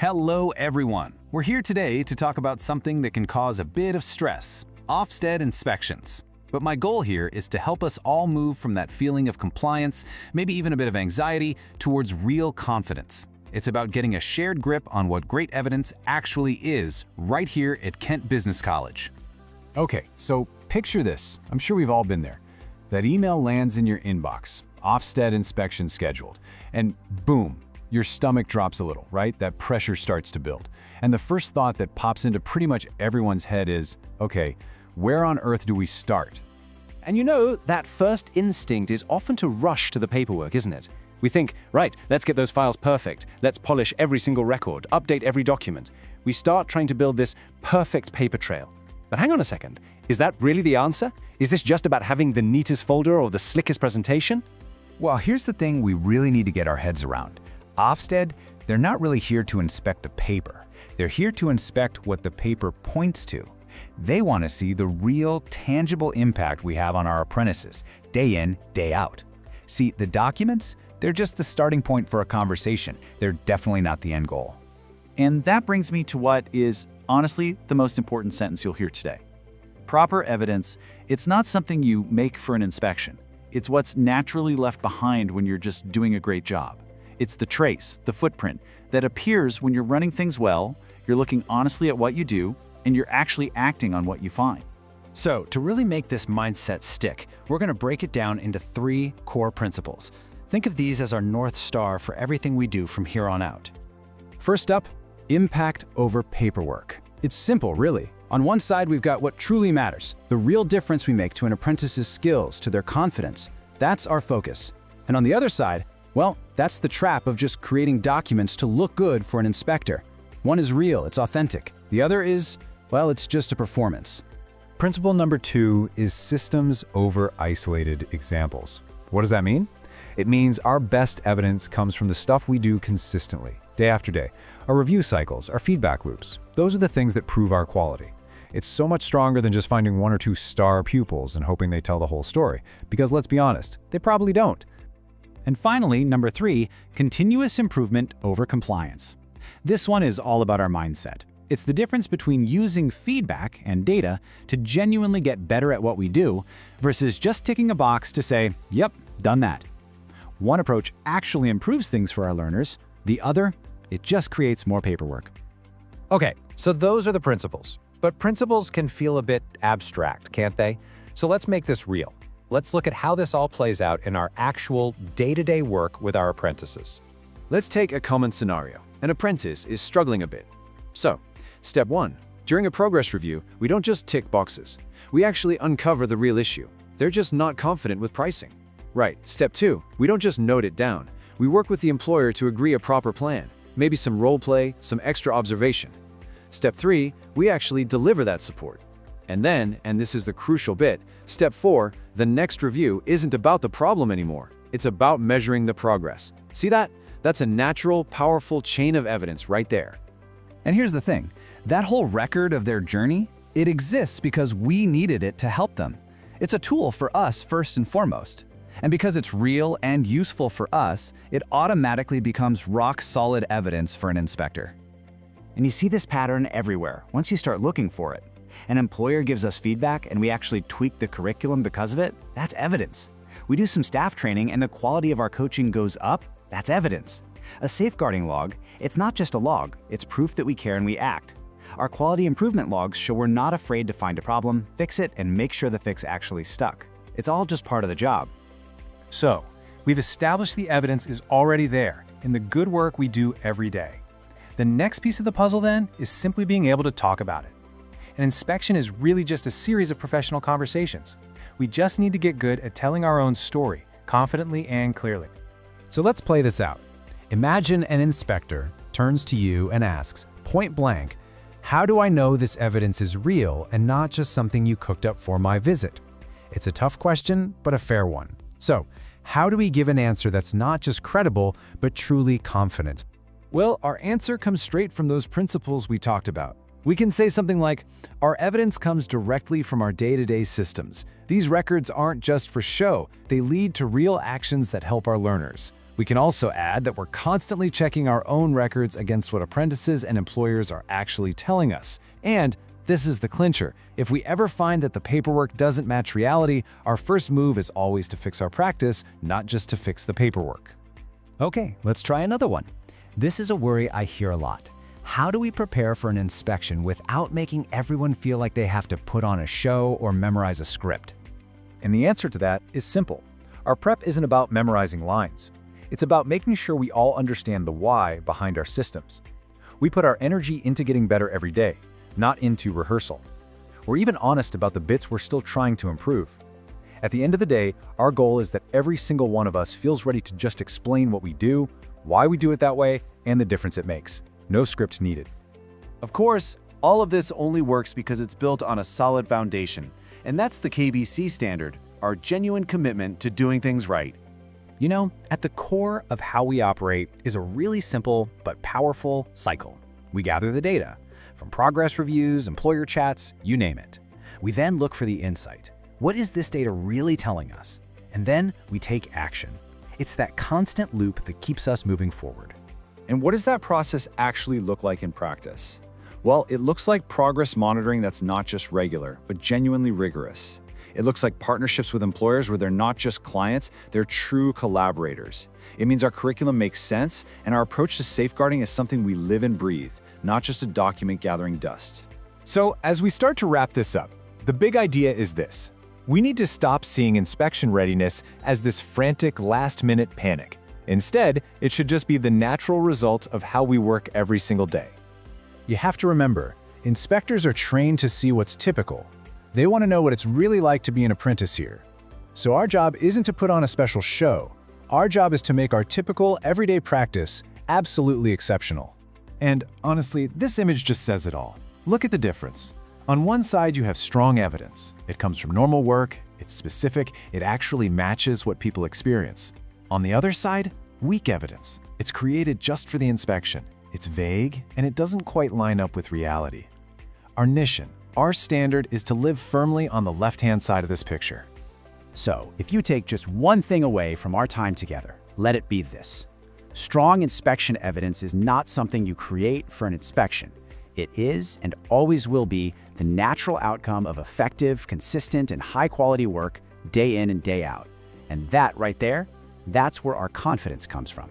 Hello everyone! We're here today to talk about something that can cause a bit of stress, Ofsted inspections. But my goal here is to help us all move from that feeling of compliance, maybe even a bit of anxiety, towards real confidence. It's about getting a shared grip on what great evidence actually is right here at Kent Business College. Okay, so picture this. I'm sure we've all been there. That email lands in your inbox, Ofsted inspection scheduled, and boom, your stomach drops a little, right? That pressure starts to build. And the first thought that pops into pretty much everyone's head is, okay, where on earth do we start? And you know, that first instinct is often to rush to the paperwork, isn't it? We think, right, let's get those files perfect. Let's polish every single record, update every document. We start trying to build this perfect paper trail. But hang on a second, is that really the answer? Is this just about having the neatest folder or the slickest presentation? Well, here's the thing we really need to get our heads around. Ofsted, they're not really here to inspect the paper. They're here to inspect what the paper points to. They want to see the real, tangible impact we have on our apprentices, day in, day out. See, the documents, they're just the starting point for a conversation. They're definitely not the end goal. And that brings me to what is, honestly, the most important sentence you'll hear today. Proper evidence, it's not something you make for an inspection. It's what's naturally left behind when you're just doing a great job. It's the trace, the footprint, that appears when you're running things well, you're looking honestly at what you do, and you're actually acting on what you find. So, to really make this mindset stick, we're going to break it down into 3 core principles. Think of these as our North Star for everything we do from here on out. First up, impact over paperwork. It's simple, really. On one side, we've got what truly matters, the real difference we make to an apprentice's skills, to their confidence. That's our focus. And on the other side, well, that's the trap of just creating documents to look good for an inspector. One is real, it's authentic. The other is, well, it's just a performance. Principle number 2 is systems over isolated examples. What does that mean? It means our best evidence comes from the stuff we do consistently, day after day. Our review cycles, our feedback loops, those are the things that prove our quality. It's so much stronger than just finding 1 or 2 star pupils and hoping they tell the whole story, because let's be honest, they probably don't. And finally, number 3, continuous improvement over compliance. This one is all about our mindset. It's the difference between using feedback and data to genuinely get better at what we do versus just ticking a box to say, yep, done that. One approach actually improves things for our learners. The other, it just creates more paperwork. Okay, so those are the principles. But principles can feel a bit abstract, can't they? So let's make this real. Let's look at how this all plays out in our actual day-to-day work with our apprentices. Let's take a common scenario. An apprentice is struggling a bit. So, step 1. During a progress review, we don't just tick boxes. We actually uncover the real issue. They're just not confident with pricing. Right. Step 2. We don't just note it down. We work with the employer to agree a proper plan. Maybe some role play, some extra observation. Step 3. We actually deliver that support. And then, and this is the crucial bit, step 4, the next review isn't about the problem anymore. It's about measuring the progress. See that? That's a natural, powerful chain of evidence right there. And here's the thing, that whole record of their journey, it exists because we needed it to help them. It's a tool for us first and foremost. And because it's real and useful for us, it automatically becomes rock-solid evidence for an inspector. And you see this pattern everywhere once you start looking for it. An employer gives us feedback and we actually tweak the curriculum because of it, that's evidence. We do some staff training and the quality of our coaching goes up, that's evidence. A safeguarding log, it's not just a log, it's proof that we care and we act. Our quality improvement logs show we're not afraid to find a problem, fix it, and make sure the fix actually stuck. It's all just part of the job. So, we've established the evidence is already there in the good work we do every day. The next piece of the puzzle then is simply being able to talk about it. An inspection is really just a series of professional conversations. We just need to get good at telling our own story, confidently and clearly. So let's play this out. Imagine an inspector turns to you and asks, point blank, how do I know this evidence is real and not just something you cooked up for my visit? It's a tough question, but a fair one. So, how do we give an answer that's not just credible, but truly confident? Well, our answer comes straight from those principles we talked about. We can say something like, our evidence comes directly from our day-to-day systems. These records aren't just for show, they lead to real actions that help our learners. We can also add that we're constantly checking our own records against what apprentices and employers are actually telling us. And this is the clincher. If we ever find that the paperwork doesn't match reality, our first move is always to fix our practice, not just to fix the paperwork. Okay, let's try another one. This is a worry I hear a lot. How do we prepare for an inspection without making everyone feel like they have to put on a show or memorize a script? And the answer to that is simple. Our prep isn't about memorizing lines. It's about making sure we all understand the why behind our systems. We put our energy into getting better every day, not into rehearsal. We're even honest about the bits we're still trying to improve. At the end of the day, our goal is that every single one of us feels ready to just explain what we do, why we do it that way, and the difference it makes. No script needed. Of course, all of this only works because it's built on a solid foundation, and that's the KBC standard, our genuine commitment to doing things right. You know, at the core of how we operate is a really simple but powerful cycle. We gather the data, from progress reviews, employer chats, you name it. We then look for the insight. What is this data really telling us? And then we take action. It's that constant loop that keeps us moving forward. And what does that process actually look like in practice? Well, it looks like progress monitoring that's not just regular, but genuinely rigorous. It looks like partnerships with employers where they're not just clients, they're true collaborators. It means our curriculum makes sense, and our approach to safeguarding is something we live and breathe, not just a document gathering dust. So, as we start to wrap this up, the big idea is this. We need to stop seeing inspection readiness as this frantic last-minute panic. Instead, it should just be the natural result of how we work every single day. You have to remember, inspectors are trained to see what's typical. They want to know what it's really like to be an apprentice here. So our job isn't to put on a special show. Our job is to make our typical, everyday practice absolutely exceptional. And honestly, this image just says it all. Look at the difference. On one side, you have strong evidence. It comes from normal work, it's specific, it actually matches what people experience. On the other side, weak evidence. It's created just for the inspection. It's vague, and it doesn't quite line up with reality. Our mission, our standard is to live firmly on the left-hand side of this picture. So, if you take just one thing away from our time together, let it be this. Strong inspection evidence is not something you create for an inspection. It is, and always will be, the natural outcome of effective, consistent, and high-quality work day in and day out. And that right there, that's where our confidence comes from.